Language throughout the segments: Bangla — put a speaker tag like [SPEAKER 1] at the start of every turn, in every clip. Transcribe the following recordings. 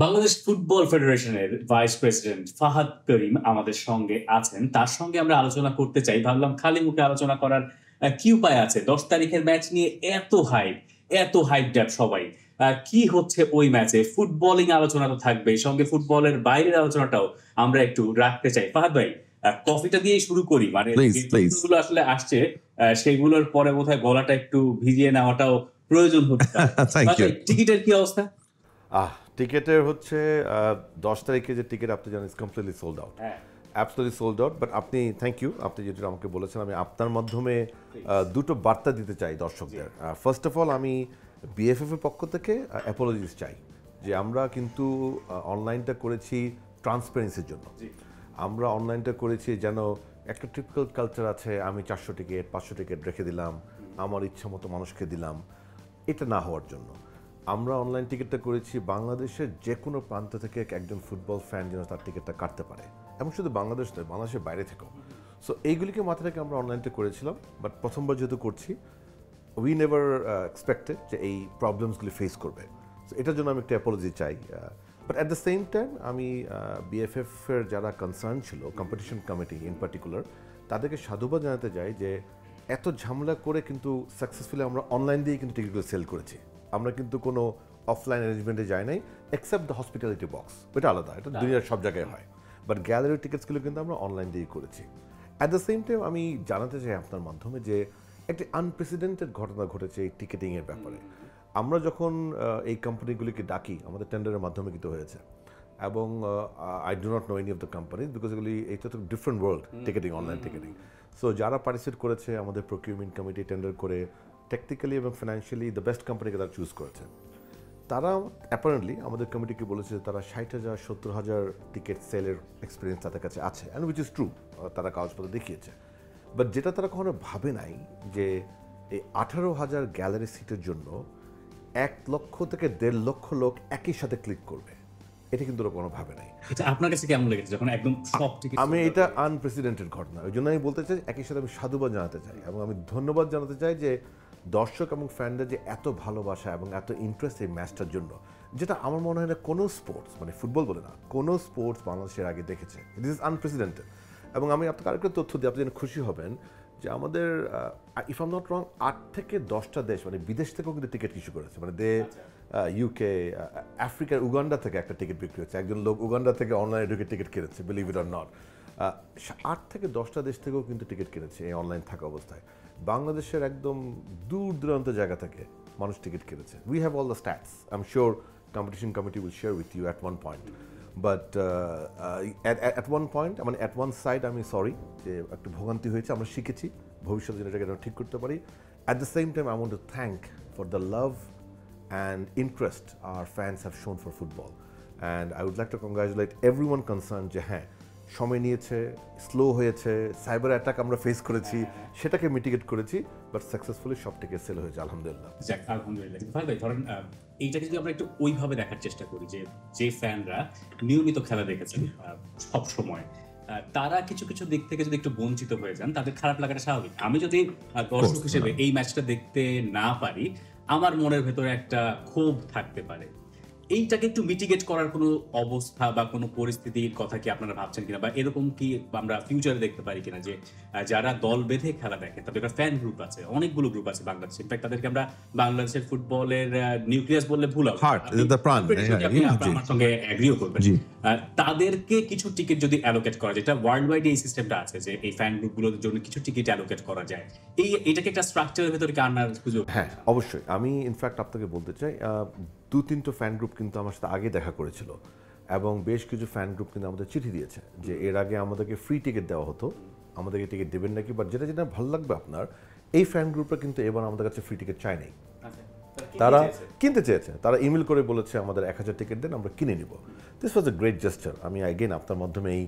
[SPEAKER 1] বাংলাদেশ ফুটবল ফেডারেশনের ভাইস প্রেসিডেন্ট ফাহাদ করিম আমাদের সঙ্গে আছেন। তার সঙ্গে আমরা আলোচনা করতে চাই। ভাবলাম খালি মুখে আলোচনা করার কি উপায় আছে? 10 তারিখের ম্যাচ নিয়ে এত হাইপ ড্যাপ সবাই। কি হচ্ছে ওই ম্যাচে? ফুটবলিং আলোচনা তো থাকবেই, সঙ্গে ফুটবলের বাইরের আলোচনাটাও আমরা একটু রাখতে চাই। ফাহাদ ভাই, কফিটা দিয়েই শুরু করি। মানে যেগুলো আসলে আসছে সেগুলোর পরে বোধহয় গলাটা একটু ভিজিয়ে নেওয়াটাও প্রয়োজন হচ্ছে। টিকিটের কি অবস্থা?
[SPEAKER 2] টিকেটের হচ্ছে 10 তারিখে যে টিকিট আপনি জানেন completely sold out, absolutely sold out. But আপনি থ্যাংক ইউ, আপনি যেটা আমাকে বলেছেন, আমি আপনার মাধ্যমে দুটো বার্তা দিতে চাই দর্শকদের। ফার্স্ট অফ অল, আমি বিএফএফ এর পক্ষ থেকে অ্যাপোলজিস চাই যে আমরা কিন্তু অনলাইনটা করেছি ট্রান্সপারেন্সির জন্য। আমরা অনলাইনটা করেছি যেন একটা টিপিক্যাল কালচার আছে, আমি 400 টিকিট 500 টিকিট রেখে দিলাম, আমার ইচ্ছা মতো মানুষকে দিলাম, এটা না হওয়ার জন্য আমরা অনলাইন টিকিটটা করেছি বাংলাদেশের যে কোনো প্রান্ত থেকে একজন ফুটবল ফ্যান যেন তার টিকিটটা কাটতে পারে, এবং শুধু বাংলাদেশ নয়, বাংলাদেশের বাইরে থেকেও। সো এইগুলিকে মাথায় রেখে আমরা অনলাইনটা করেছিলাম। বাট প্রথমবার যেহেতু করছি, উই নেভার এক্সপেক্টেড যে এই প্রবলেমসগুলি ফেস করবে। সো এটার জন্য আমি একটা অ্যাপোলজি চাই। But at the same time আমি বিএফএফের যারা কনসার্ন ছিল, কম্পিটিশন কমিটি ইন পার্টিকুলার, তাদেরকে সাধুবাদ জানাতে চাই যে এত ঝামেলা করে কিন্তু সাকসেসফুলি আমরা অনলাইন দিয়ে কিন্তু টিকিটগুলো সেল করেছি। আমরা কিন্তু কোনো অফলাইন অ্যারেঞ্জমেন্টে যাই নাই, এক্সেপ্ট দ্য হসপিটালিটি বক্স, ওইটা আলাদা, এটা দুনিয়ার সব জায়গায় হয়। বাট গ্যালারি টিকিটসগুলো কিন্তু আমরা অনলাইন দিয়েই করেছি। অ্যাট দ্য সেম টাইম আমি জানাতে চাই আপনার মাধ্যমে যে একটি আনপ্রেসিডেন্টেড ঘটনা ঘটেছে এই টিকিটিংয়ের ব্যাপারে। আমরা যখন এই কোম্পানিগুলিকে ডাকি, আমাদের টেন্ডারের মাধ্যমে কিন্তু হয়েছে, এবং I do not know any of the company, because এগুলি এইটা তো different world, ticketing, online ticketing. So যারা পার্টিসিপেট করেছে, আমাদের প্রকিউরমেন্ট কমিটি টেন্ডার করে টেকনিক্যালি এবং ফিনান্সিয়ালি দ্য বেস্ট কোম্পানিকে তারা চুজ করেছে। তারা অ্যাপারেন্টলি আমাদের কমিটিকে বলেছে যে তারা 60,000 70,000 টিকিট সেলের এক্সপিরিয়েন্স তাদের কাছে আছে, অ্যান্ড উইচ ইজ ট্রু, তারা কাগজপত্র দেখিয়েছে। বাট যেটা তারা কখনো ভাবে নাই যে এই 18,000 গ্যালারি সিটের জন্য 1 লক্ষ থেকে 1.5 লক্ষ লোক একই সাথে ক্লিক করবে, এটা কিন্তু ওরা কোনো ভাবে নাই।
[SPEAKER 1] আপনার কাছে কেমন লেগেছে যখন একদম সব টিকিট?
[SPEAKER 2] আমি এটা আনপ্রেসিডেন্টেড ঘটনা, ওই জন্য আমি বলতে চাই, একই সাথে আমি সাধুবাদ জানাতে চাই এবং আমি ধন্যবাদ জানাতে চাই যে দর্শক এবং ফ্যানদের যে এত ভালোবাসা এবং এত ইন্টারেস্ট এই ম্যাচটার জন্য, যেটা আমার মনে হয় না কোনো স্পোর্টস, মানে ফুটবল বলে না, কোনো স্পোর্টস বাংলাদেশের আগে দেখেছে। This is unprecedented. এবং আমি আপনাকে আরেকটা তথ্য দিই, আপনি যেন খুশি হবেন, যে আমাদের ইফ আম নট রং 8 থেকে 10টা দেশ, মানে বিদেশ থেকেও কিন্তু টিকিট ইস্যু করেছে। মানে ইউকে, আফ্রিকার উগান্ডা থেকে একটা টিকিট বিক্রি হচ্ছে, একজন লোক উগান্ডা থেকে অনলাইনে ঢুকে টিকিট কিনেছে, বিলিভ ইট অর নট। 8 থেকে 10টা দেশ থেকেও কিন্তু টিকিট কিনেছে এই অনলাইন থাকা অবস্থায়। বাংলাদেশের একদম দূর দূরান্ত জায়গা থেকে মানুষ টিকিট কিনেছে। We have all the stats, I am sure competition committee will share with you at one point. But at one point, মানে অ্যাট ওয়ান সাইড, আমি সরি যে একটু ভোগান্তি হয়েছে, আমরা শিখেছি, ভবিষ্যতে যেন এটাকে ঠিক করতে পারি। At the same time I want to thank for the love and interest our fans have shown for football, and I would like to congratulate everyone concerned যে হ্যাঁ, সময় নিয়েছে, স্লো হয়েছে, সাইবার অ্যাটাক আমরা ফেস করেছি, সেটাকে মিটিগেট করেছি, বাট সাকসেসফুলি সব থেকে সেল হয়েছে, আলহামদুলিল্লাহ।
[SPEAKER 1] আলহামদুলিল্লাহ। ভাই ধরেন এইটাকে যদি আমরা একটু ওইভাবে দেখার চেষ্টা করি, যে ফ্যানরা নিয়মিত খেলা দেখেছেন সব সময়, তারা কিছু কিছু দিক থেকে যদি একটু বঞ্চিত হয়ে যান, তাদের খারাপ লাগাটা স্বাভাবিক। আমি যদি দর্শক হিসেবে এই ম্যাচটা দেখতে না পারি, আমার মনের ভেতরে একটা ক্ষোভ থাকতে পারে। এইটাকে একটু মিটিগেট করার কোনো অবস্থা বা কোনো পরিস্থিতির কথা কি আপনারা ভাবছেন কিনা, বা এরকম কি আমরা ফিউচারে দেখতে পারি কিনা যে যারা দল বেঁধে খেলা দেখে, তাদের একটা ফ্যান গ্রুপ আছে, অনেকগুলো গ্রুপ আছে বাংলাদেশে, ইনফ্যাক্ট তাদেরকে আমরা বাংলাদেশের ফুটবলের নিউক্লিয়াস বললে ভুল হবে, আমার সঙ্গে এগ্রিও করবেন, তাদেরকে কিছু টিকিট যদি অ্যালোকেট করা যায়, এটা ওয়ার্ল্ড ওয়াইড এই সিস্টেমটা আছে যে এই ফ্যান গ্রুপগুলোর জন্য কিছু টিকিট অ্যালোকেট করা যায়, এইটাকে একটা স্ট্রাকচারের ভেতরে কি আনার সুযোগ?
[SPEAKER 2] হ্যাঁ, অবশ্যই। আমি ইনফ্যাক্ট আপনাকে বলতে চাই, 2-3টা ফ্যান গ্রুপ কিন্তু আমার সাথে আগে দেখা করেছিল, এবং বেশ কিছু ফ্যান গ্রুপ কিন্তু আমাদের চিঠি দিয়েছে যে এর আগে আমাদেরকে ফ্রি টিকিট দেওয়া হতো, আমাদেরকে টিকিট দেবেন নাকি, বাট যেটা যেটা ভালো লাগবে আপনার, এই ফ্যান গ্রুপটা কিন্তু এবার আমাদের কাছে ফ্রি টিকিট চায় নাই, তারা কিনতে চেয়েছে। তারা ইমেল করে বলেছে আমাদের 1000 টিকিট দেন, আমরা কিনে নিব। This was a great gesture. আমি অ্যাগেন আপনার মাধ্যমে এই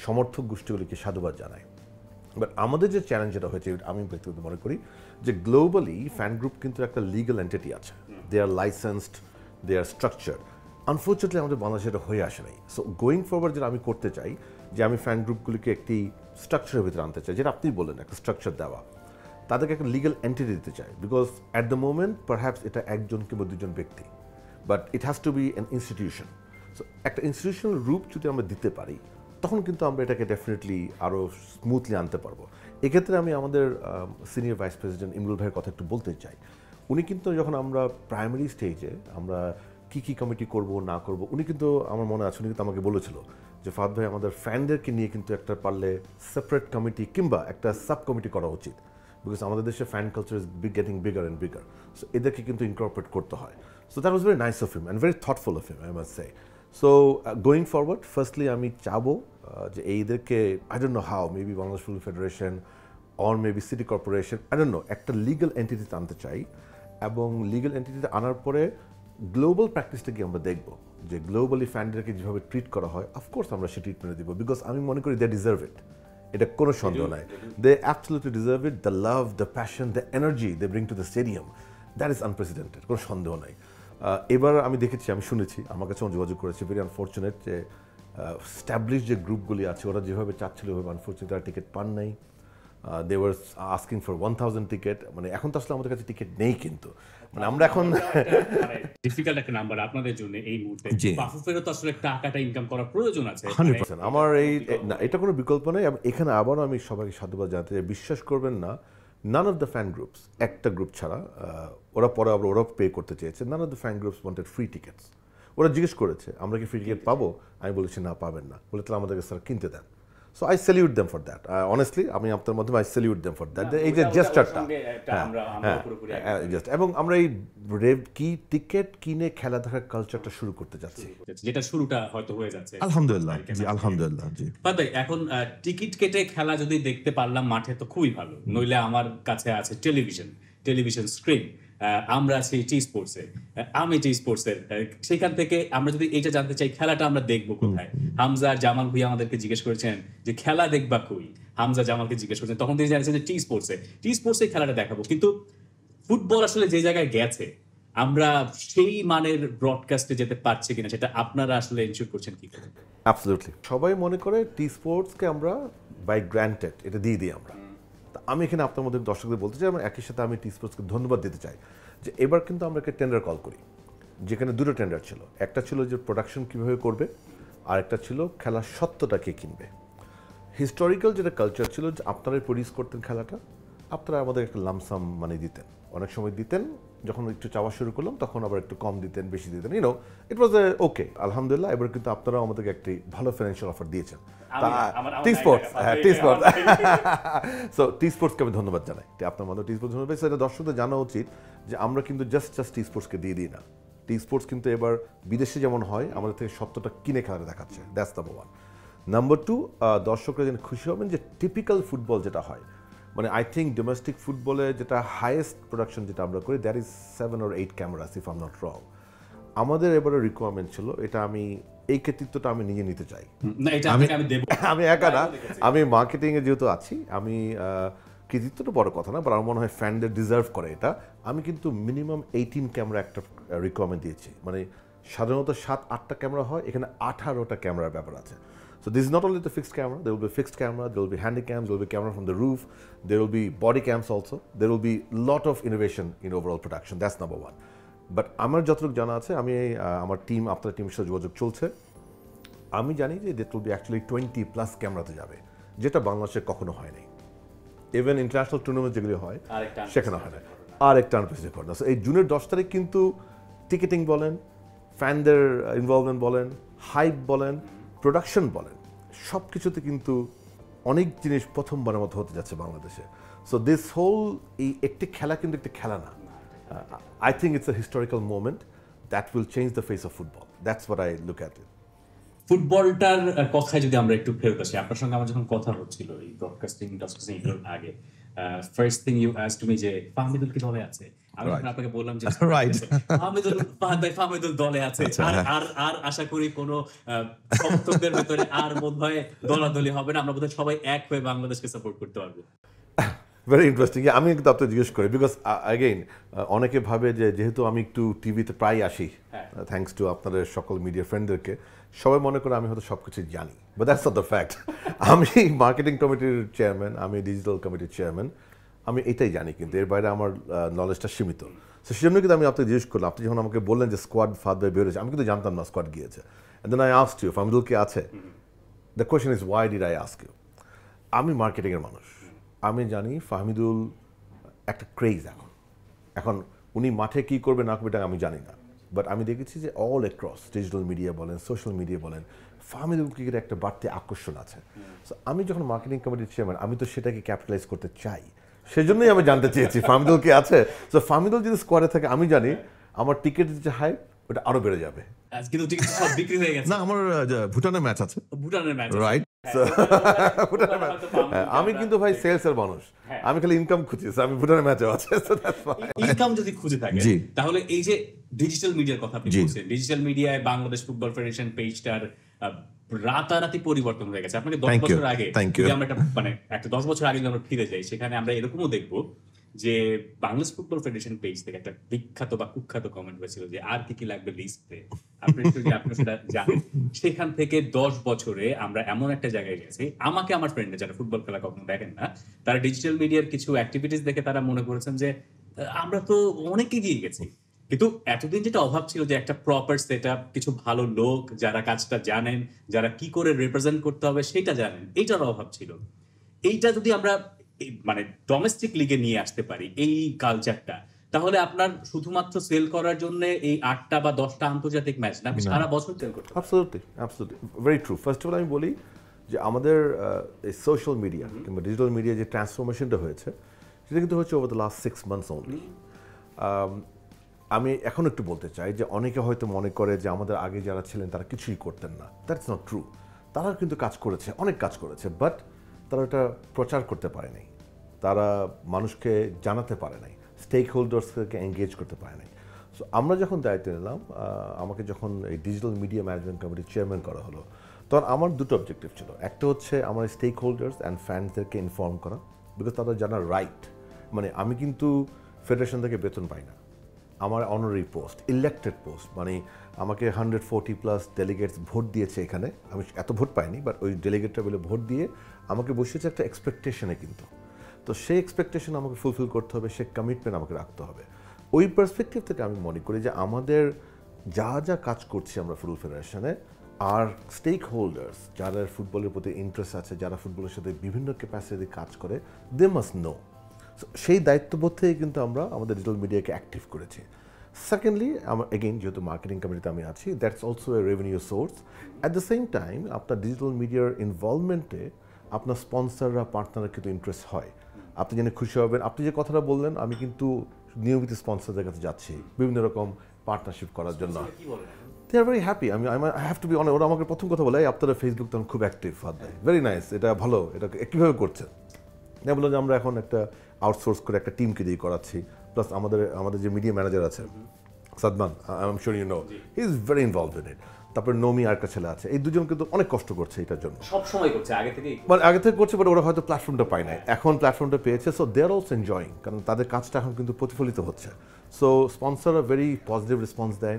[SPEAKER 2] সমর্থক গোষ্ঠীগুলিকে সাধুবাদ জানাই। বাট আমাদের যে চ্যালেঞ্জ যেটা হয়েছে, আমি ব্যক্তিগত মনে করি যে গ্লোবালি ফ্যান গ্রুপ কিন্তু একটা লিগাল এন্টিটি আছে, দে আর লাইসেন্সড, দে আর স্ট্রাকচার্ড। আনফর্চুনেটলি আমাদের বাংলাদেশে এটা হয়ে আসে নাই। সো গোয়িং ফরওয়ার্ড যেটা আমি করতে চাই, যে আমি ফ্যান গ্রুপগুলিকে একটি স্ট্রাকচারের ভিতরে আনতে চাই, যেটা আপনি বললেন একটা স্ট্রাকচার দেওয়া, তাদেরকে একটা লিগাল এন্টিটি দিতে চাই, because at the moment perhaps এটা একজন কিংবা দুজন ব্যক্তি, but it has to be an institution. So একটা ইনস্টিটিউশনাল রূপ যদি আমরা দিতে পারি তখন কিন্তু আমরা এটাকে ডেফিনেটলি আরও স্মুথলি আনতে পারবো। এক্ষেত্রে আমি আমাদের সিনিয়র ভাইস প্রেসিডেন্ট ইমরুল ভাইয়ের কথা একটু বলতে চাই। উনি কিন্তু যখন আমরা প্রাইমারি স্টেজে আমরা কী কমিটি করব না করব, উনি কিন্তু আমার মনে আছে উনি কিন্তু আমাকে বলেছিল যে ফাহাদ ভাই আমাদের ফ্যানদেরকে নিয়ে কিন্তু একটা পারলে সেপারেট কমিটি কিংবা একটা সাব কমিটি করা উচিত, বিকজ আমাদের দেশে fan culture is getting bigger and bigger. So এদেরকে কিন্তু ইনকর্পোরেট করতে হয়। So that was very nice of him and very thoughtful of him, I must say. So going forward firstly আমি চাবো যে এইদেরকে I don't know how, maybe Bangladesh football federation or maybe city corporation, I don't know, একটা লিগ্যাল এন্টিটিতে আনতে চাই এবং লিগ্যাল এন্টিটিতে আনার পরে গ্লোবাল প্র্যাকটিসটাকে আমরা দেখব যে গ্লোবালি ফ্যানদেরকে যেভাবে ট্রিট করা হয়, অফকোর্স আমরা সে ট্রিটমেন্ট দিব, বিকজ আমি মনে করি দে ডিজার্ভ ইট, এটা কোনো সন্দেহ নাই। They absolutely deserve it, the love, the passion, the energy they bring to the stadium, that is unprecedented, কোনো সন্দেহ নাই। এবার আমি দেখেছি, আমি শুনেছি, আমার কাছে যোগাযোগ করেছি, ভেরি আনফর্চুনেট যে স্ট্যাবলিশ যে গ্রুপগুলি আছে ওরা যেভাবে চাচ্ছিল ওইভাবে আনফর্চুনেট তারা টিকিট পান নাই। They were asking for 1000 ticket, মানে এখন তো আসলে আমাদের কাছে টিকিট নেই, কিন্তু মানে আমরা এখন
[SPEAKER 1] ডিফিকাল্ট একটা নাম্বার আপনাদের জন্য এই মুহূর্তে। বাফুফেরও তো আসলে টাকাটা ইনকাম করার প্রয়োজন আছে
[SPEAKER 2] 100%। আমার এই না, এটা কোনো বিকল্প নেই। এখানে আবারও আমি সবাইকে সাধুবাদ জানাতে চাই, বিশ্বাস করবেন না, none of the fan groups, একটা গ্রুপ ছাড়া, ওরা পরে আবার ওরা পে করতে চেয়েছে, none of the fan groups wanted free tickets. ওরা জিজ্ঞেস করেছে আমরা কি ফ্রি টিকিট পাবো, আমি বলেছি না পাবেন না, বলে তাহলে আমাদেরকে স্যার কিনতে দেন। So I salute them for that, honestly আমি আপনার মাধ্যমে I salute them for that, এই যে জেস্টারটা। এবং আমরা এই কি টিকিট কিনে খেলা দেখার কালচারটা শুরু করতে যাচ্ছি,
[SPEAKER 1] যেটা শুরুটা হয়তো হয়ে যাচ্ছে
[SPEAKER 3] আলহামদুলিল্লাহ। জি আলহামদুলিল্লাহ। জি
[SPEAKER 1] ভাই, এখন টিকিট কেটে খেলা যদি দেখতে পারলাম মাঠে তো খুবই ভালো, নইলে আমার কাছে আছে টেলিভিশন স্ক্রিন, আমরা আছি টি স্পোর্টসে, আমি টি স্পোর্টসের, সেখান থেকে আমরা যদি এটা জানতে চাই খেলাটা আমরা দেখবো কোথায়। হামজা আর জামাল ভুইয়া আমাদেরকে জিজ্ঞেস করেছেন যে খেলা দেখবা কই, হামজা জামালকে জিজ্ঞেস করেছেন, তখন তিনি জানিয়েছেন যে টি স্পোর্টসে খেলাটা দেখাবো। কিন্তু ফুটবল আসলে যে জায়গায় গেছে আমরা সেই মানের ব্রডকাস্টে যেতে পারছি কিনা সেটা আপনারা আসলে এনশিওর করছেন কি করে?
[SPEAKER 2] অ্যাবসলিউটলি। সবাই মনে করে টি স্পোর্টসকে আমরা বাই গ্র্যান্টেড এটা দিয়ে দিই আমরা। আমি এখানে আপনার মধ্যে দর্শকদের বলতে চাই, এবং একই সাথে আমি টি স্পোর্টসকে ধন্যবাদ দিতে চাই যে এবার কিন্তু আমরা একটা টেন্ডার কল করি, যেখানে দুটো টেন্ডার ছিল। একটা ছিল যে প্রোডাকশন কীভাবে করবে, আর একটা ছিল খেলার সত্যটা কে কিনবে। হিস্টোরিক্যাল যেটা কালচার ছিল যে আপনারাই প্রডিউস করতেন খেলাটা, আপনারা আমাদের একটা লামসাম মানে দিতেন, অনেক সময় দিতেন, যখন একটু চাওয়া শুরু করলাম তখন আবার একটু কম দিতেন, বেশি দিতেন, ইউনো ইট ওয়াজ ওকে। আলহামদুলিল্লাহ এবার কিন্তু আপনারাও আমাদেরকে একটি ভালো ফাইন্যান্সিয়াল অফার দিয়েছেন টি স্পোর্টস। সো টি স্পোর্টসকে আমি ধন্যবাদ জানাই, আপনার মধ্যে টি স্পোর্টস ধন্যবাদ। সেটা দর্শকদের জানা উচিত যে আমরা কিন্তু জাস্ট টি স্পোর্টসকে দিয়ে দিই না, টি স্পোর্টস কিন্তু এবার বিদেশে যেমন হয় আমাদের থেকে সত্যটা কিনে খেলা দেখাচ্ছে, that's number one. Number two, দর্শকরা যেন খুশি হবেন যে টিপিক্যাল ফুটবল যেটা হয়, মানে আই থিঙ্ক ডোমেস্টিক ফুটবলে যেটা হাইয়েস্ট প্রোডাকশন যেটা আমরা করি, that is 7 or 8 cameras if I am not wrong. আমাদের এবারে রিকোয়ারমেন্ট ছিল, এটা আমি এই কৃতিত্বটা আমি নিজে নিতে চাই, আমি একা না, আমি মার্কেটিংয়ে যেহেতু আছি, আমি কৃতিত্বটা বড় কথা না, বাট আমার মনে হয় ফ্যানদের ডিজার্ভ করে এটা। আমি কিন্তু মিনিমাম 18 ক্যামেরা একটা রিকোয়ারমেন্ট দিয়েছি, মানে সাধারণত 7-8টা ক্যামেরা হয়, এখানে 18টা ক্যামেরার ব্যাপার আছে। So this is not only the fixed camera, there will be fixed camera, there will be handy cams, there will be camera from the roof, there will be body cams also, there will be lot of innovation in overall production, that's number one. But আমার যতটুকু জানা আছে, আমি আমার টিম, আপনার টিমের সাথে যোগাযোগ চলছে, আমি জানি যে that will be actually 20+ ক্যামেরাতে যাবে, যেটা বাংলাদেশে কখনো হয় নাই। ইভেন ইন্টারন্যাশনাল টুর্নামেন্ট যেগুলি হয় সেখানে হয় না, আর একটা আনপ্রেসিডেন্টেড ঘটনা। এই জুনের 10 তারিখ কিন্তু টিকেটিং বলেন, ফ্যানদের ইনভলভমেন্ট বলেন, হাইপ বলেন, প্রোডাকশন বলেন, সব কিছুতে কিন্তু অনেক জিনিস প্রথমবারের মতো হতে যাচ্ছে বাংলাদেশে। সো দিস হোল, এই একটি খেলা কিন্তু একটি খেলা না, I think it's a historical moment that will change the face of football, that's what I look at it.
[SPEAKER 1] ফুটবলটার কথায় যদি আমরা একটু ফেরত আসি, আপনার সঙ্গে আমার যখন কথা হচ্ছিল এই ব্রডকাস্টিং আগে, first thing you asked me যে ফাহমিদুল কি দলে আছে, আমি আপনাকে বললাম যে ফাহমিদুল দলে আছে, আর আশা করি কোনো সমর্থকদের ভিতরে আর বোধহয় দলাদলি হবে না, আমরা বোধহয় সবাই এক হয়ে বাংলাদেশকে সাপোর্ট করতে পারবো।
[SPEAKER 2] Very interesting. আমি কিন্তু আপনাকে জিজ্ঞেস করি, বিকজ অ্যাগেইন অনেকে ভাবে যে যেহেতু আমি একটু টিভিতে প্রায় আসি, থ্যাঙ্কস টু আপনাদের সকল মিডিয়া ফ্রেন্ডদেরকে, সবাই মনে করে আমি হয়তো সব কিছু জানি, but that's not the fact. আমি মার্কেটিং কমিটির চেয়ারম্যান, আমি ডিজিটাল কমিটির চেয়ারম্যান, আমি এটাই জানি, কিন্তু এর বাইরে আমার নলেজটা সীমিত। সো সেজন্য কিন্তু আমি আপনাকে জিজ্ঞেস করলাম, আপনি যখন আমাকে বললেন যে স্কোয়াড ফাদ ভাই বেরোচ্ছে, আমি কিন্তু জানতাম না স্কোয়াড গিয়েছে, And then I asked you, Fahmidul কি আছে? The question is, why did I ask you? আমি মার্কেটিংয়ের মানুষ, আমি জানি ফাহমিদুল একটা ক্রেজ এখন উনি মাঠে কী করবে না করবে এটা আমি জানি না, বাট আমি দেখেছি যে অল অ্যাক্রস ডিজিটাল মিডিয়া বলেন, সোশ্যাল মিডিয়া বলেন, ফাহমিদুল ক্রিকেটের একটা বাড়তি আকর্ষণ আছে। সো আমি যখন মার্কেটিং কমিটির চেয়ারম্যান, আমি তো সেটাকে ক্যাপিটালাইজ করতে চাই, সেজন্যই আমি জানতে চেয়েছি ফাহমিদুল কি আছে। সো ফাহমিদুল যদি স্কোয়াডে থাকে, আমি জানি আমার টিকিটের যে হাইপ ওটা আরো বেড়ে যাবে।
[SPEAKER 1] কিন্তু টিকিট সব বিক্রি হয়ে গেছে।
[SPEAKER 3] না, আমার ভুটানের ম্যাচ আছে,
[SPEAKER 1] ভুটানের ম্যাচ,
[SPEAKER 3] রাইট?
[SPEAKER 2] আমি কিন্তু ভাই সেলসের মানুষ, আমি খালি ইনকাম খুঁজি, আমি ভুটানের ম্যাচে আছে।
[SPEAKER 1] ইনকাম যদি খুঁজে থাকে
[SPEAKER 3] জি।
[SPEAKER 1] তাহলে এই যে ডিজিটাল মিডিয়ার কথা আপনি
[SPEAKER 3] জি।
[SPEAKER 1] বলছেন, ডিজিটাল মিডিয়ায় বাংলাদেশ ফুটবল ফেডারেশন পেজটার রাতারাতি পরিবর্তন হয়ে গেছে। আপনাকে 10
[SPEAKER 3] Thank you,
[SPEAKER 1] বছর আগে
[SPEAKER 3] thank you.
[SPEAKER 1] যদি আমরা একটা 10 বছর আগে যদি আমরা ফিরে যাই, সেখানে আমরা এরকমও দেখবো যে বাংলাদেশ ফুটবল ফেডারেশন পেজ থেকে একটা বিখ্যাত বা কুখ্যাত কমেন্ট হয়েছিল যে আর কি কি লাগবে লিস্টে, আপনি সেটা জানেন। সেখান থেকে 10 বছরে আমরা এমন একটা জায়গায় গেছি, আমাকে আমার ফ্রেন্ড যারা ফুটবল খেলা কখনো দেখেন না, তারা ডিজিটাল মিডিয়ার কিছু অ্যাক্টিভিটিস দেখে তারা মনে করেছেন যে আমরা তো অনেক এগিয়ে গেছি। কিন্তু এতদিন যেটা অভাব ছিল যে একটা প্রপার সেটআপ, কিছু ভালো লোক যারা কাজটা জানেন, যারা কি করে রিপ্রেজেন্ট করতে হবে সেটা জানেন, এইটার অভাব ছিল। এইটা যদি আমরা ডোমেস্টিক লিগে নিয়ে আসতে পারি এই কালচারটা, তাহলে আপনার শুধুমাত্র সেল করার জন্য এই 8টা বা 10টা আন্তর্জাতিক ম্যাচ না, সারা বছর সেল করতে পারেন।
[SPEAKER 2] Absolutely, absolutely, very true. First of all আমি বলি যে আমাদের এই সোশ্যাল মিডিয়া কিংবা ডিজিটাল মিডিয়া যে ট্রান্সফরমেশনটা হয়েছে, সেটা কিন্তু হচ্ছে over the last 6 months only. আমি এখন একটু বলতে চাই যে অনেকে হয়তো মনে করে যে আমাদের আগে যারা ছিলেন তারা কিছুই করতেন না। That's not true. তারা কিন্তু কাজ করেছে, অনেক কাজ করেছে, বাট তারা এটা প্রচার করতে পারে নাই, তারা মানুষকে জানাতে পারে নাই, স্টেক হোল্ডার্সকে এঙ্গেজ করতে পারে নাই। সো আমরা যখন দায়িত্ব নিলাম, আমাকে যখন এই ডিজিটাল মিডিয়া ম্যানেজমেন্ট কমিটির চেয়ারম্যান করা হলো, তখন আমার দুটো অবজেক্টিভ ছিল। একটা হচ্ছে আমার স্টেক হোল্ডার্স অ্যান্ড ফ্যান্সদেরকে ইনফর্ম করা, বিকজ তাদের জানার রাইট। আমি কিন্তু ফেডারেশন থেকে বেতন পাই না, আমার অনারি পোস্ট, ইলেক্টেড পোস্ট, আমাকে 140+ ডেলিগেটস ভোট দিয়েছে এখানে, আমি এত ভোট পাইনি, বাট ওই ডেলিগেটটা বলে ভোট দিয়ে আমাকে বসিয়েছে একটা এক্সপেকটেশনে। কিন্তু তো সেই এক্সপেকটেশন আমাকে ফুলফিল করতে হবে, সে কমিটমেন্ট আমাকে রাখতে হবে। ওই পার্সপেক্টিভ থেকে আমি মনে করি যে আমাদের যা যা কাজ করছি আমরা ফুটবল ফেডারেশনে, আর স্টেক হোল্ডার্স যারা ফুটবলের প্রতি ইন্টারেস্ট আছে, যারা ফুটবলের সাথে বিভিন্ন ক্যাপাসিটি কাজ করে, দে মাস্ট নো। সেই দায়িত্ববোধ থেকে কিন্তু আমরা আমাদের ডিজিটাল মিডিয়াকে অ্যাক্টিভ করেছি। সেকেন্ডলি, আমার এগেইন যেহেতু মার্কেটিং কমিটিতে আমি আছি, that's also a revenue source. At the same time আপনার ডিজিটাল মিডিয়ার ইনভলভমেন্টে আপনার স্পন্সররা, পার্টনাররা কিন্তু ইন্টারেস্ট হয়। আপনি জেনে খুশি হবেন, আপনি যে কথাটা বললেন, আমি কিন্তু নিয়মিত স্পন্সরদের কাছে যাচ্ছি বিভিন্ন রকম পার্টনারশিপ করার জন্য। They are very happy. I have to be honest, ওরা আমাকে প্রথম কথা বলে, আপনারা ফেসবুক তখন খুব অ্যাক্টিভ, ভেরি নাইস, এটা ভালো, এটা কীভাবে করছেন? আমি বললাম যে আমরা এখন একটা আউটসোর্স করে একটা টিমকে দিয়ে করাচ্ছি, প্লাস আমাদের যে মিডিয়া ম্যানেজার আছে Sadman, I am sure you know, he is very involved in it. তারপরে নমি আর একটা ছেলে আছে, এই দুজন কিন্তু অনেক কষ্ট করছে এটার জন্য,
[SPEAKER 1] সব সময় করছে, আগে থেকে
[SPEAKER 2] করছে, বাট ওরা হয়তো প্ল্যাটফর্মটা পায় না, এখন প্ল্যাটফর্মটা পেয়েছে। So they are also enjoying, কারণ তাদের কাজটা এখন কিন্তু প্রতিফলিত হচ্ছে। সো স্পন্সররা ভেরি পজিটিভ রেসপন্স দেয়।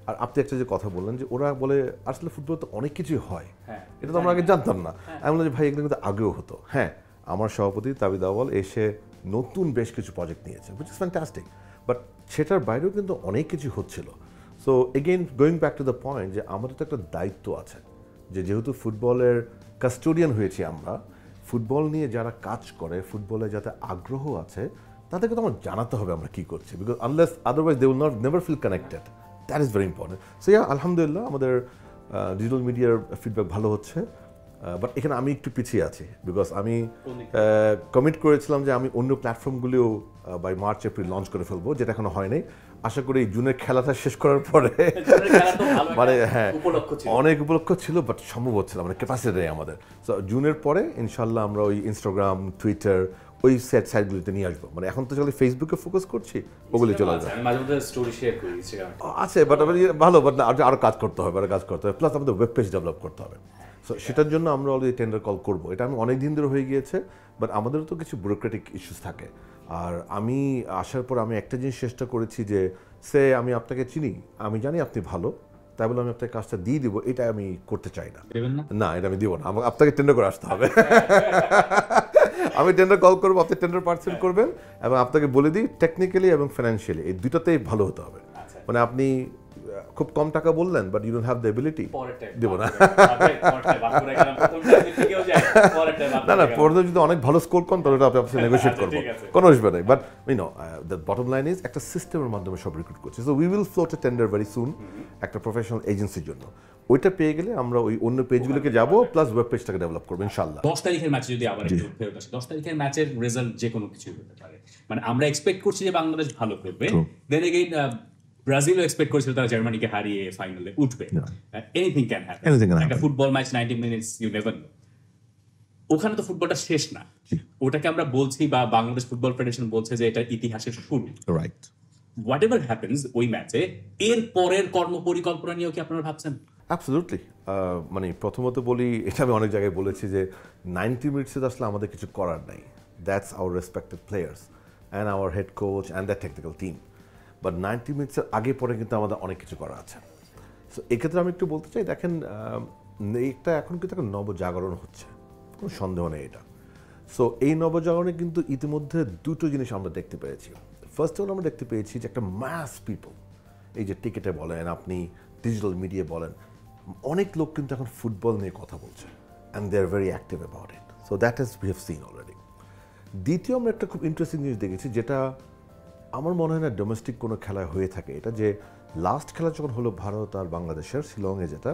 [SPEAKER 2] আর আপনি একটা যে কথা বললেন যে ওরা বলে আসলে ফুটবল তো অনেক কিছুই হয়, এটা তো আমরা আগে জানতাম না। আমি বললাম যে ভাই, এগুলো কিন্তু আগেও হতো। হ্যাঁ, আমার সভাপতি তাবিদ আউয়াল এসে নতুন বেশ কিছু প্রজেক্ট নিয়েছে, হুইচ ইজ ফ্যান্টাস্টিক, বাট সেটার বাইরেও কিন্তু অনেক কিছু হচ্ছিল। So again going back to the point যে আমাদের তো একটা দায়িত্ব আছে, যে যেহেতু ফুটবলের কাস্টোডিয়ান হয়েছি আমরা, ফুটবল নিয়ে যারা কাজ করে, ফুটবলে যাতে আগ্রহ আছে, তাদেরকে তো আমরা জানাতে হবে আমরা কী করছি, because unless otherwise they will not never feel connected. That is very important. So আলহামদুলিল্লাহ আমাদের ডিজিটাল মিডিয়ার ফিডব্যাক ভালো হচ্ছে, বাট এখানে আমি একটু পিছিয়ে আছি, বিকজ আমি কমিট করেছিলাম যে আমি অন্য প্ল্যাটফর্মগুলিও বাই মার্চ এপ্রিল লঞ্চ করে ফেলবো, যেটা এখনো হয়নি। আশা করি জুনের খেলাটা শেষ করার পরে, হ্যাঁ অনেক উপলক্ষ ছিল, বাট সম্ভব হচ্ছিল, ক্যাপাসিটি নেই আমাদের। সো জুনের পরে ইনশাল্লাহ আমরা ওই ইনস্টাগ্রাম, টুইটার, ওই সাইটগুলিতে নিয়ে আসবো। এখন তো চলে ফেসবুকে ফোকাস করছি, ওগুলি চলে আসবে আছে, বাট ভালো, বাট আরও কাজ করতে হবে, প্লাস আমাদের ওয়েব পেজ ডেভেলপ করতে হবে। সো সেটার জন্য আমরা অলরেডি টেন্ডার কল করবো, এটা আমি অনেক দিন ধরে হয়ে গিয়েছে, বাট আমাদেরও তো কিছু ব্যুরোক্রেটিক ইস্যুস থাকে। আর আমি আসার পর আমি একটা জিনিস চেষ্টা করেছি যে আমি আপনাকে চিনি, আমি জানি আপনি ভালো, তাই বলে আমি আপনাকে কাজটা দিয়ে দিব, এটা আমি করতে চাই না। না, এটা আমি দিব না, আপনাকে টেন্ডার করে আসতে হবে। আমি টেন্ডার কল করবো, আপনি টেন্ডার পার্সেন্ট করবেন, এবং আপনাকে বলে দিই টেকনিক্যালি এবং ফিনান্সিয়ালি এই দুটাতেই ভালো হতে হবে। আপনি খুব কম টাকা বললেন, but you don't have the ability, দেব না। না না, পরে যদি অনেক ভালো স্কোর করেন তাহলে আপনি আপনার নেগোশিয়েট করবো, কোনো অসুবিধা নেই। But the bottom line is একটা সিস্টেমের মাধ্যমে সব রিক্রুট করছি। So we will float A tender very soon একটা প্রফেশনাল এজেন্সির জন্য। ওইটা পেয়ে গেলে আমরা ওই অন্য পেজগুলোকে যাবো, প্লাস ওয়েব পেজটাকে ডেভেলপ করবো ইনশাল্লাহ।
[SPEAKER 1] 10 তারিখের ম্যাচে যদি আবার একটু ফেরত আসে, 10 তারিখের ম্যাচের রেজাল্ট যে কোনো কিছু হতে পারে। মানে আমরা এক্সপেক্ট করছি যে বাংলাদেশ ভালো করবে, দেন এগেইন ব্রাজিলও এক্সপেক্ট করেছিল তারা জার্মানিকে হারিয়ে ফাইনালে উঠবে। Anything can happen. একটা football match 90 minutes, you never know. ওখানে তো ফুটবলটা শেষ না, ওটাকে আমরা বলছি বা বাংলাদেশ ফুটবল ফেডারেশন বলছে যে এটা ইতিহাসের শুরু।
[SPEAKER 3] রাইট।
[SPEAKER 1] হোয়াট এভার হ্যাপেন্স ওই ম্যাচে, এর পরের কর্মপরিকল্পনা নিয়েও কি আপনারা ভাবছেন?
[SPEAKER 2] অ্যাবসলিউটলি। মানে প্রথমত বলি, এটা আমি অনেক জায়গায় বলেছি যে 90 মিনিটসে আসলে আমাদের কিছু করার নাই। That's our respected players and our head coach and the technical team. But 90 মিনিটসের আগে পরে কিন্তু আমাদের অনেক কিছু করা আছে। সো এক্ষেত্রে আমি একটু বলতে চাই, দেখেন এইটা এখন কিন্তু একটা নবজাগরণ হচ্ছে, কোনো সন্দেহ নেই এটা। সো এই নবজাগরণে কিন্তু ইতিমধ্যে দুটো জিনিস আমরা দেখতে পেয়েছি। ফার্স্ট অফ অল আমরা দেখতে পেয়েছি যে একটা ম্যাস পিপল, এই যে টিকেটে বলেন, আপনি ডিজিটাল মিডিয়া বলেন, অনেক লোক কিন্তু এখন ফুটবল নিয়ে কথা বলছে and they are very active about it. So that is we have seen already. দ্বিতীয় আমরা একটা খুব ইন্টারেস্টিং জিনিস দেখেছি, যেটা আমার মনে হয় না ডোমেস্টিক কোনো খেলায় হয়ে থাকে, এটা যে লাস্ট খেলা যখন হলো ভারত আর বাংলাদেশের শিলংয়ে, যেটা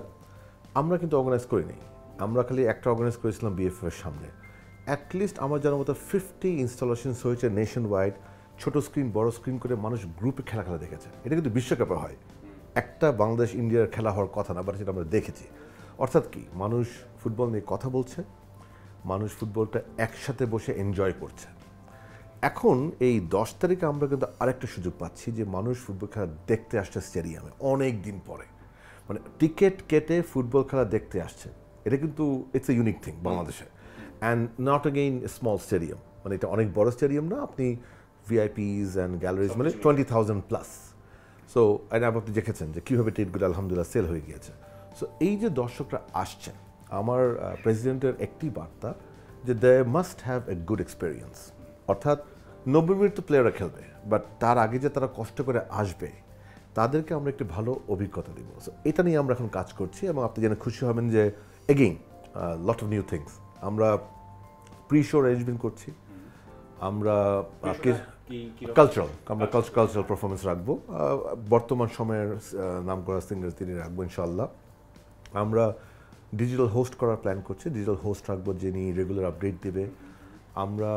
[SPEAKER 2] আমরা কিন্তু অর্গানাইজ করিনি, আমরা খালি একটা অর্গানাইজ করেছিলাম বিএফএফ এর সামনে। অ্যাটলিস্ট আমার জানার মতো 50 ইনস্টলেশনস হয়েছে নেশন ওয়াইড, ছোটো স্ক্রিন বড় স্ক্রিন করে মানুষ গ্রুপে খেলা দেখেছে। এটা কিন্তু বিশ্বকাপে হয়, একটা বাংলাদেশ ইন্ডিয়ার খেলা হওয়ার কথা না, বাট সেটা আমরা দেখেছি। অর্থাৎ কি, মানুষ ফুটবল নিয়ে কথা বলছে, মানুষ ফুটবলটা একসাথে বসে এনজয় করছে। এখন এই 10 তারিখে আমরা কিন্তু আরেকটা সুযোগ পাচ্ছি যে মানুষ ফুটবল খেলা দেখতে আসছে স্টেডিয়ামে অনেক দিন পরে, মানে টিকিট কেটে ফুটবল খেলা দেখতে আসছে। এটা কিন্তু ইটস এ ইউনিক থিং বাংলাদেশে, and not again small stadium, মানে এটা অনেক বড় স্টেডিয়াম না, আপনি ভিআইপিস অ্যান্ড গ্যালারিজ মানে 20,000 প্লাস। সো আপনি দেখেছেন যে কীভাবে টিকিটগুলো আলহামদুলিল্লাহ সেল হয়ে গিয়েছে। সো এই যে দর্শকরা আসছেন, আমার প্রেসিডেন্টের একটি বার্তা যে they must have a good experience. অর্থাৎ 90 মিনিট তো প্লেয়াররা খেলবে, বাট তার আগে যে তারা কষ্ট করে আসবে তাদেরকে আমরা একটি ভালো অভিজ্ঞতা দিব। সো এটা নিয়ে আমরা এখন কাজ করছি, এবং আপনি জেনে খুশি হবেন যে again lot of new things. আমরা প্রি শো অ্যারেঞ্জমেন্ট করছি, আমরা কালচারাল পারফরমেন্স রাখবো, বর্তমান সময়ের নাম করা সিঙ্গার তিনি রাখবো ইনশাল্লাহ। আমরা ডিজিটাল হোস্ট করার প্ল্যান করছি, ডিজিটাল হোস্ট রাখবো যিনি রেগুলার আপডেট দেবে। আমরা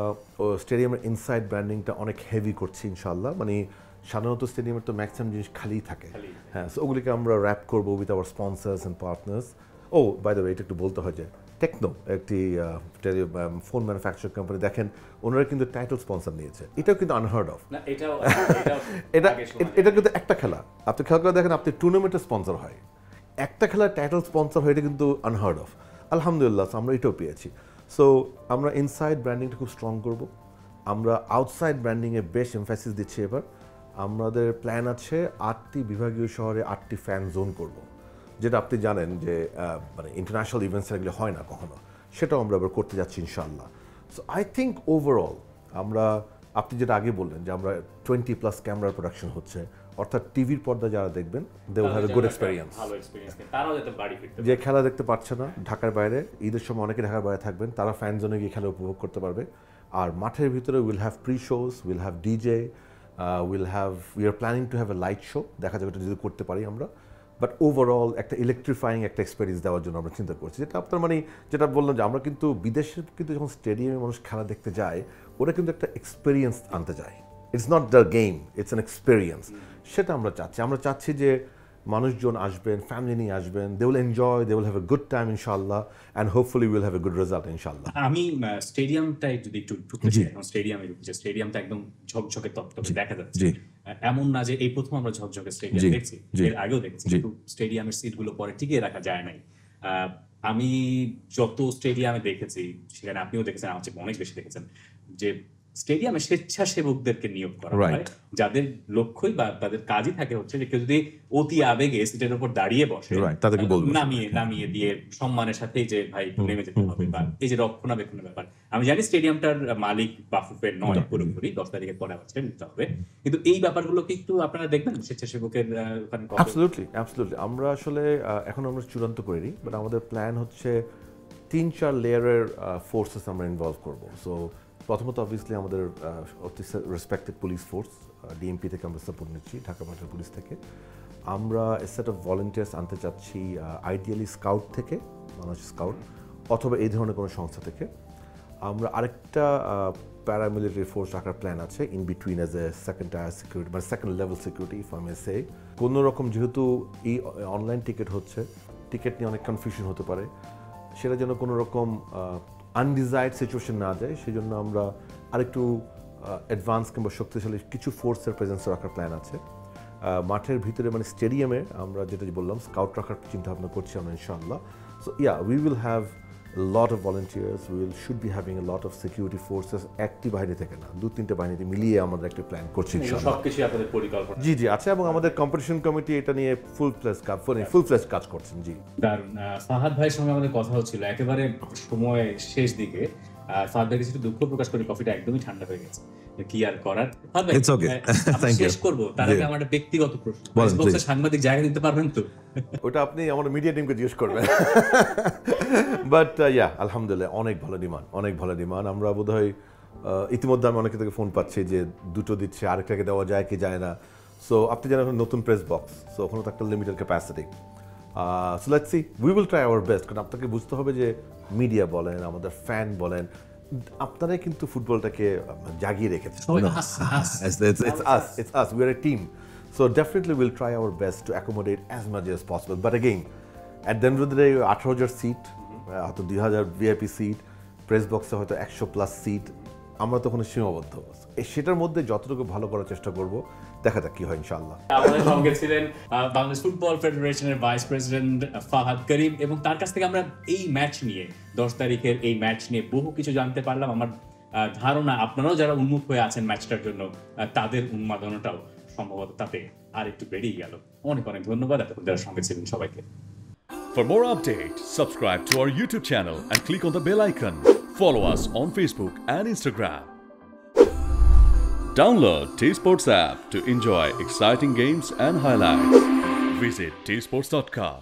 [SPEAKER 2] স্টেডিয়ামের ইনসাইড ব্র্যান্ডিংটা অনেক হেভি করছি ইনশাল্লাহ। মানে সাধারণত স্টেডিয়ামের তো ম্যাক্সিমাম জিনিস খালিই থাকে, হ্যাঁ, সো ওগুলিকে আমরা র্যাপ করবো with our sponsors and partners. Oh by the way, এটা একটু বলতে হয় যে টেকনো একটি ফোন ম্যানুফ্যাকচার কোম্পানি, দেখেন ওনারা কিন্তু টাইটেল স্পন্সর নিয়েছে, এটাও কিন্তু আনহার্ড অফ। এটা কিন্তু একটা খেলা, আপনি খেলা করে দেখেন, আপনি টুর্নামেন্টের স্পন্সর হয়, একটা খেলার টাইটেল স্পন্সর হয়, এটা কিন্তু আনহার্ড অফ। আলহামদুলিল্লাহ আমরা এটাও পেয়েছি। সো আমরা ইনসাইড ব্র্যান্ডিংটা খুব স্ট্রং করব, আমরা আউটসাইড ব্র্যান্ডিংয়ে বেশ এমফাসিস দিচ্ছি। এবার আমাদের প্ল্যান আছে 8টি বিভাগীয় শহরে 8টি ফ্যান জোন করব, যেটা আপনি জানেন যে মানে ইন্টারন্যাশনাল ইভেন্টস এগুলো হয় না কখনো, সেটাও আমরা এবার করতে যাচ্ছি ইনশাআল্লাহ। সো আই থিঙ্ক ওভারঅল আমরা, আপনি যেটা আগে বললেন যে আমরা 20+ ক্যামেরার প্রোডাকশন হচ্ছে, অর্থাৎ টিভির পর্দা যারা দেখবেন they will have a good experience. যে খেলা দেখতে পাচ্ছে না ঢাকার বাইরে, ঈদের সময় অনেকে ঢাকার বাইরে থাকবেন, তারা ফ্যান জোনে গিয়ে খেলা উপভোগ করতে পারবে। আর মাঠের ভিতরে will have pre shows, will have DJ, we are planning to have a light show, দেখা যাবে এটা যদি করতে পারি আমরা। বাট ওভারঅল একটা ইলেকট্রিফাইং একটা এক্সপিরিয়েন্স দেওয়ার জন্য আমরা চিন্তা করছি, যেটা আপনার মানে যেটা বললাম যে আমরা কিন্তু বিদেশে কিন্তু যখন স্টেডিয়ামে মানুষ খেলা দেখতে যায়, ওরা কিন্তু একটা এক্সপিরিয়েন্স আনতে যায়। It's not the game, it's an experience. সেটা আমরা চাচ্ছি যে মানুষজন আসবেন, ফ্যামিলি নিয়ে আসবেন, they will enjoy, they will have a good time ইনশাআল্লাহ, and hopefully will have a good result ইনশাআল্লাহ।
[SPEAKER 1] আমি স্টেডিয়ামটাই যদি একটু ঢুকতে চাই, স্টেডিয়ামটা একদম ঝকঝকে তকতকে দেখা যাচ্ছে। এমন না যে এই প্রথম আমরা ঝকঝকে স্টেডিয়াম দেখছি, এর আগেও দেখছি, কিন্তু স্টেডিয়ামের সিটগুলো পরে টিকিয়ে রাখা যায় নাই। আমি যত স্টেডিয়ামে দেখেছি, সেখানে আপনিও দেখেছেন, আমার চেয়ে অনেক বেশি দেখেছেন, যে স্টেডিয়ামে স্বেচ্ছাসেবকদেরকে নিয়োগ করা হয়,
[SPEAKER 3] Right.
[SPEAKER 1] যাদের লক্ষ্যই বা তাদের কাজই থাকে হচ্ছে যে কেউ যদি অতি আবেগে সিটের উপর দাঁড়িয়ে বসে,
[SPEAKER 3] Right, তাদেরকে বলবো।
[SPEAKER 1] নামিয়ে দিয়ে সম্মানের সাথে যে ভাই নেমে যেতে হবে, বা এই যে রক্ষণাবেক্ষণের ব্যাপার। আমি জানি স্টেডিয়ামটার মালিক বাফুফের নয় পুরোপুরি, 10 তারিখের পরে আবার ছেড়ে দিতে হবে, কিন্তু এই ব্যাপারগুলোকে একটু আপনারা দেখবেন স্বেচ্ছাসেবকের ওখানে কবে?
[SPEAKER 2] অ্যাবসলিউটলি আমরা আসলে এখন আমরা চূড়ান্ত করিনি, বাট আমাদের প্ল্যান হচ্ছে 3-4 লেয়ারের ফোর্সেস আমরা ইনভলভ করব। সো প্রথমত অবভিয়াসলি আমাদের অতি রেসপেক্টেড পুলিশ ফোর্স, ডিএমপি থেকে আমরা সাপোর্ট নিচ্ছি, ঢাকা মেট্রো পুলিশ থেকে। আমরা এ সেট অফ ভলেন্টিয়ার্স আনতে চাচ্ছি আইডিয়ালি স্কাউট থেকে, বাংলাদেশ স্কাউট, অথবা এই ধরনের কোনো সংস্থা থেকে। আমরা আরেকটা প্যারামিলিটারি ফোর্স রাখার প্ল্যান আছে in between as a second tier security, মানে second level security if I may say. কোনো রকম যেহেতু এই অনলাইন টিকিট হচ্ছে, টিকিট নিয়ে অনেক কনফিউশন হতে পারে, সেটা যেন কোনো রকম আনডিজায়ার্ড সিচুয়েশন না যায়, সেই জন্য আমরা আরেকটু অ্যাডভান্স কিংবা শক্তিশালী কিছু ফোর্সের প্রেজেন্স রাখার প্ল্যান আছে। মাঠের ভিতরে মানে স্টেডিয়ামে আমরা যেটা বললাম স্কাউট রাখার চিন্তা ভাবনা করছি আমরা ইনশাআল্লাহ। So we will have lot of volunteers, should be having a lot of security forces, একটি বাহিনী থেকে না, 2-3টে বাহিনীতে মিলিয়ে আমাদের একটা প্ল্যান করছি ইনশাআল্লাহ।
[SPEAKER 1] সবকিছু আপনাদের পরিকল্পনা?
[SPEAKER 2] জি আছে, এবং আমাদের কম্পিটিশন কমিটি এটা নিয়ে ফুল ফ্লেজ কাজ করছেন। জি
[SPEAKER 1] কারণ ফাহাদ ভাইয়ের সঙ্গে আমাদের কথা হচ্ছিল একেবারে সময় শেষ দিকে। ফাহাদ ভাই কিছু দুঃখ প্রকাশ করে কফিটা একদমই ঠান্ডা হয়ে গেছে, কি আর করার। ফাহাদ ভাই,
[SPEAKER 3] It's okay. Thank you.
[SPEAKER 1] শেষ করবো তার আগে আমার একটা ব্যক্তিগত প্রশ্ন, ফেসবুকে সাংবাদিক জায়গা দিতে পারবেন তো?
[SPEAKER 2] ওটা আপনি আমার মিডিয়া টিমকে জিজ্ঞেস করবেন। বাট আলহামদুলিল্লাহ অনেক ভালো ডিমান্ড। আমরা বোধহয় ইতিমধ্যে আমি অনেকে থেকে ফোন পাচ্ছি যে দুটো দিচ্ছে, আরেকটাকে দেওয়া যায় কি যায় না। সো আপনি জানেন নতুন প্রেস বক্স, সো ওখানে তো একটা limited capacity. So let's see, we will try our best. কারণ আপনাকে বুঝতে হবে যে মিডিয়া বলেন, আমাদের ফ্যান বলেন, আপনারাই কিন্তু ফুটবলটাকে জাগিয়ে রেখেছে। It's us. We're a team. So definitely we'll try our best to accommodate as much as possible. But again, at the end of the day, 18,000 seat, হয়তো 2,000 ভিআইপি সিট, প্রেস বক্সে হয়তো 100+ সিট, আমরা তখন সীমাবদ্ধ। সেটার মধ্যে যতটুকু ভালো করার চেষ্টা করব, দেখা যাক কি হয় ইনশাআল্লাহ।
[SPEAKER 1] আমাদের সঙ্গে ছিলেন বাংলাদেশ ফুটবল ফেডারেশনের ভাইস প্রেসিডেন্ট ফাহাদ করিম, এবং তার কাছ থেকে আমরা এই ম্যাচ নিয়ে 10 তারিখের এই ম্যাচ নিয়ে বহু কিছু জানতে পারলাম। আমার ধারণা আপনারাও যারা উন্মুখ হয়ে আছেন ম্যাচটার জন্য, তাদের উন্মাদনাটাও সম্ভবত তাতে আর একটু বেড়েই গেল। অনেক ধন্যবাদ এতক্ষণ যারা সঙ্গে ছিলেন সবাইকে।
[SPEAKER 4] For more updates, subscribe to our YouTube channel and click on the bell icon. Follow us on Facebook and Instagram. Download T-Sports app to enjoy exciting games and highlights. Visit tsports.com.